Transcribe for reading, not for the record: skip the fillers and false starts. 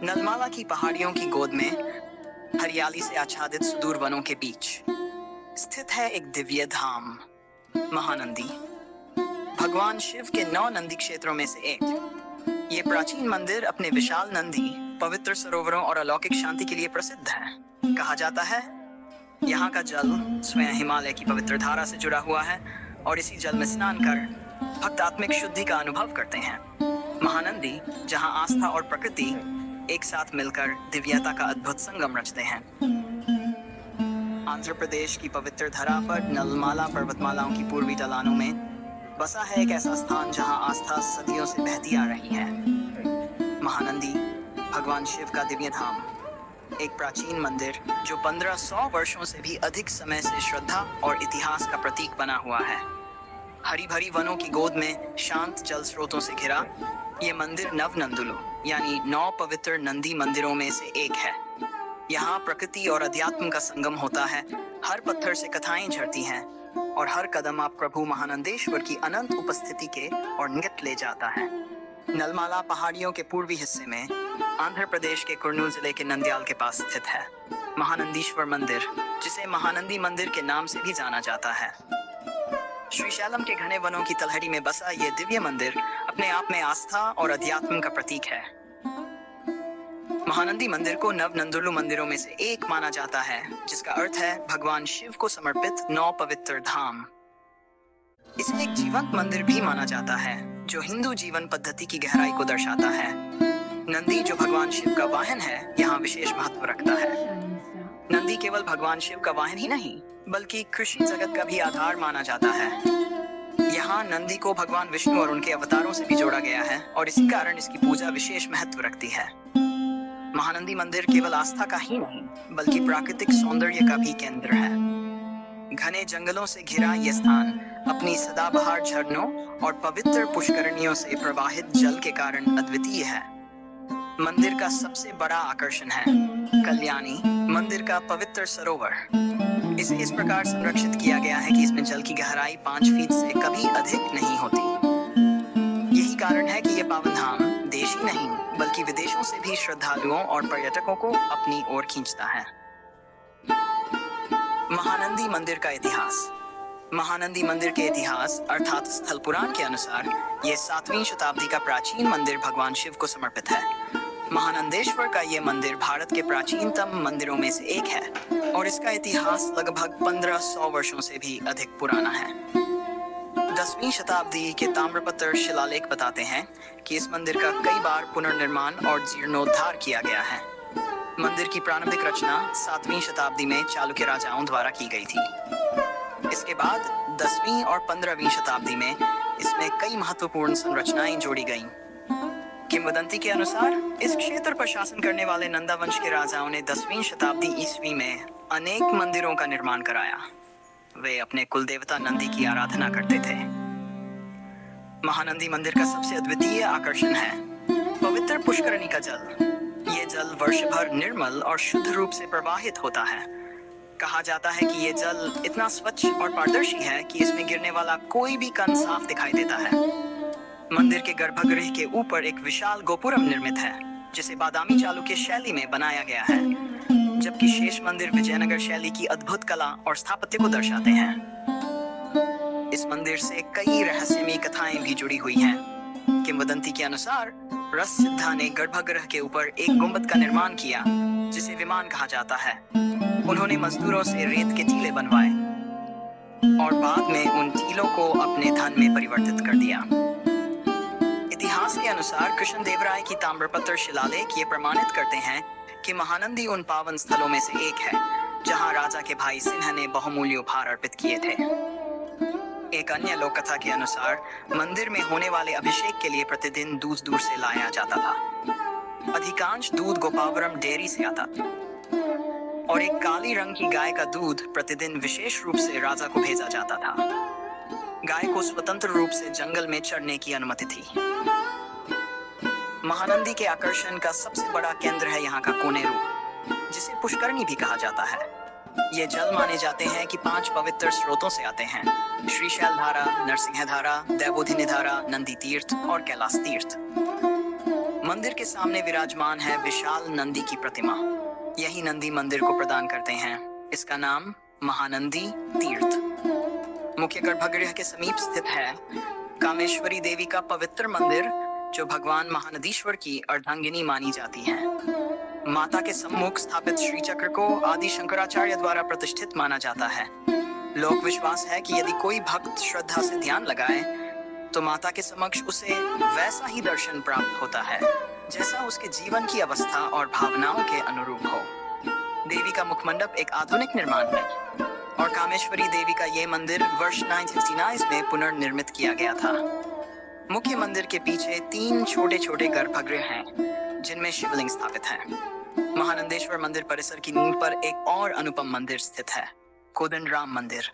नलमाला की पहाड़ियों की गोद में हरियाली से आच्छादित सुदूर वनों के बीच स्थित है एक दिव्य धाम, महानंदी। भगवान शिव के 9 नंदी क्षेत्रों में से एक। ये प्राचीन मंदिर अपने विशाल नंदी, पवित्र सरोवरों और अलौकिक शांति के लिए प्रसिद्ध है। कहा जाता है यहाँ का जल स्वयं हिमालय की पवित्र धारा से जुड़ा हुआ है और इसी जल में स्नान कर भक्त आत्मिक शुद्धि का अनुभव करते हैं। महानंदी, जहाँ आस्था और प्रकृति एक साथ मिलकर दिव्यता का अद्भुत संगम रचते हैं। आंध्र प्रदेश की पवित्र धरा पर नलमाला पर्वतमालाओं की पूर्वी ढलानों में बसा है एक ऐसा स्थान जहां आस्था सदियों से बहती आ रही है। महानंदी, भगवान शिव का दिव्य धाम, एक प्राचीन मंदिर जो 1500 वर्षों से भी अधिक समय से श्रद्धा और इतिहास का प्रतीक बना हुआ है। हरी भरी वनों की गोद में शांत जल स्रोतों से घिरा ये मंदिर नवनंदुलु यानी 9 पवित्र नंदी मंदिरों में से एक है। यहाँ प्रकृति और अध्यात्म का संगम होता है। हर पत्थर से कथाएं झरती हैं और हर कदम आप प्रभु महानंदेश्वर की अनंत उपस्थिति के और निकट ले जाता है। नलमाला पहाड़ियों के पूर्वी हिस्से में आंध्र प्रदेश के कुर्नूल जिले के नंदयाल के पास स्थित है महानंदीश्वर मंदिर, जिसे महानंदी मंदिर के नाम से भी जाना जाता है। श्रीशैलम के घने वनों की तलहटी में बसा ये दिव्य मंदिर अपने आप में आस्था और अध्यात्म का प्रतीक है। महानंदी मंदिर को नवनंदुलु मंदिरों में से एक माना जाता है, जिसका अर्थ है भगवान शिव को समर्पित 9 पवित्र धाम। इसे एक जीवंत मंदिर भी माना जाता है, जो हिंदू जीवन पद्धति की गहराई को दर्शाता है। नंदी, जो भगवान शिव का वाहन है, यहाँ विशेष महत्व रखता है। नंदी केवल भगवान शिव का वाहन ही नहीं, बल्कि कृषि जगत का भी आधार माना जाता है। यहाँ नंदी को भगवान विष्णु और उनके अवतारों से भी जोड़ा गया है और इसी कारण इसकी पूजा विशेष महत्व रखती है। महानंदी मंदिर केवल आस्था का ही नहीं, बल्कि प्राकृतिक सौंदर्य का भी केंद्र है। घने जंगलों से घिरा यह स्थान अपनी सदाबहार झरनों और पवित्र पुष्करणियों से प्रवाहित जल के कारण अद्वितीय है। मंदिर का सबसे बड़ा आकर्षण है कल्याणी मंदिर का पवित्र सरोवर। इसे इस प्रकार संरक्षित किया गया है कि इसमें जल की गहराई 5 फीट से कभी अधिक नहीं होती। यही कारण है कि यह पावन धाम देश ही नहीं, बल्कि विदेशों से भी श्रद्धालुओं और पर्यटकों को अपनी ओर खींचता है। महानंदी मंदिर का इतिहास। महानंदी मंदिर के इतिहास अर्थात स्थल पुराण के अनुसार ये 7वीं शताब्दी का प्राचीन मंदिर भगवान शिव को समर्पित है। महानंदेश्वर का ये मंदिर भारत के प्राचीनतम मंदिरों में से एक है और इसका इतिहास लगभग 1500 वर्षों से भी अधिक पुराना है। 10वीं शताब्दी के ताम्रपत्र शिलालेख बताते हैं कि इस मंदिर का कई बार पुनर्निर्माण और जीर्णोद्धार किया गया है। मंदिर की प्रारंभिक रचना 7वीं शताब्दी में चालुक्य राजाओं द्वारा की गई थी। इसके बाद 10वीं और 15वीं शताब्दी में इसमें कई महत्वपूर्ण संरचनाएं जोड़ी गईं। किंवदंती के अनुसार इस क्षेत्र पर शासन करने वाले नंदा वंश के राजाओं ने 10वीं शताब्दी ईस्वी में अनेक मंदिरों का निर्माण कराया। वे अपने कुल देवता नंदी की आराधना करते थे। महानंदी मंदिर का सबसे अद्वितीय आकर्षण है पवित्र पुष्करणी का जल। ये जल वर्ष भर निर्मल और शुद्ध रूप से प्रवाहित होता है। कहा जाता है कि ये जल इतना स्वच्छ और पारदर्शी है कि इसमें गिरने वाला कोई भी कण साफ दिखाई देता है। मंदिर के गर्भगृह के ऊपर एक विशाल गोपुरम निर्मित है, जिसे बादामी चालुक्य शैली में बनाया गया है, जबकि शेष मंदिर विजयनगर शैली की अद्भुत कला और स्थापत्य को दर्शाते हैं। इस मंदिर से कई रहस्यमयी कथाएं भी जुड़ी हुई हैं। किंवदंती के अनुसार रस सिद्धा ने गर्भगृह के ऊपर एक गुंबद का निर्माण किया, जिसे विमान कहा जाता है। उन्होंने मजदूरों से रेत के टीले बनवाए और बाद में उन टीलों को अपने धन में परिवर्तित कर दिया। इतिहास के अनुसार कृष्णदेवराय की ताम्रपत्र शिलालेख ये प्रमाणित करते हैं कि महानंदी उन पावन स्थलों में से एक है जहां राजा के भाई सिन्हा ने बहुमूल्य उपहार अर्पित किए थे। एक अन्य लोक कथा के अनुसार मंदिर में होने वाले अभिषेक के लिए प्रतिदिन दूध दूर से लाया जाता था। अधिकांश दूध गोपावरम डेयरी से आता था और एक काली रंग की गाय का दूध प्रतिदिन विशेष रूप से राजा को भेजा जाता था। गाय को स्वतंत्र रूप से जंगल में चरने की अनुमति थी। महानंदी के आकर्षण का सबसे बड़ा केंद्र है यहाँ का कोनेरू, जिसे पुष्करणी भी कहा जाता है। ये जल माने जाते हैं कि 5 पवित्र स्रोतों से आते हैं: श्रीशैल धारा, नरसिंह धारा, दैवोधिनी धारा, नंदी तीर्थ और कैलाश तीर्थ। मंदिर के सामने विराजमान है विशाल नंदी की प्रतिमा। यही नंदी मंदिर को प्रदान करते हैं। इसका नाम महानंदी तीर्थ। मुख्य गर्भगृह के समीप स्थित है कामेश्वरी देवी का पवित्र मंदिर, जो भगवान महानदीश्वर की अर्धांगिनी मानी जाती है। माता के सम्मुख स्थापित श्री चक्र को आदि शंकराचार्य द्वारा प्रतिष्ठित माना जाता है। लोक विश्वास है कि यदि कोई भक्त श्रद्धा से ध्यान लगाए तो माता के समक्ष उसे वैसा ही दर्शन प्राप्त होता है जैसा उसके जीवन की अवस्था और भावनाओं के अनुरूप हो। देवी का मुखमंडप एक आधुनिक निर्माण है और कामेश्वरी देवी का ये मंदिर वर्ष 1969 में पुनर्निर्मित किया गया था। मुख्य मंदिर के पीछे 3 छोटे छोटे गर्भगृह हैं, जिनमें शिवलिंग स्थापित है। महानंदेश्वर मंदिर परिसर की नींव पर एक और अनुपम मंदिर स्थित है, कोदंडराम मंदिर।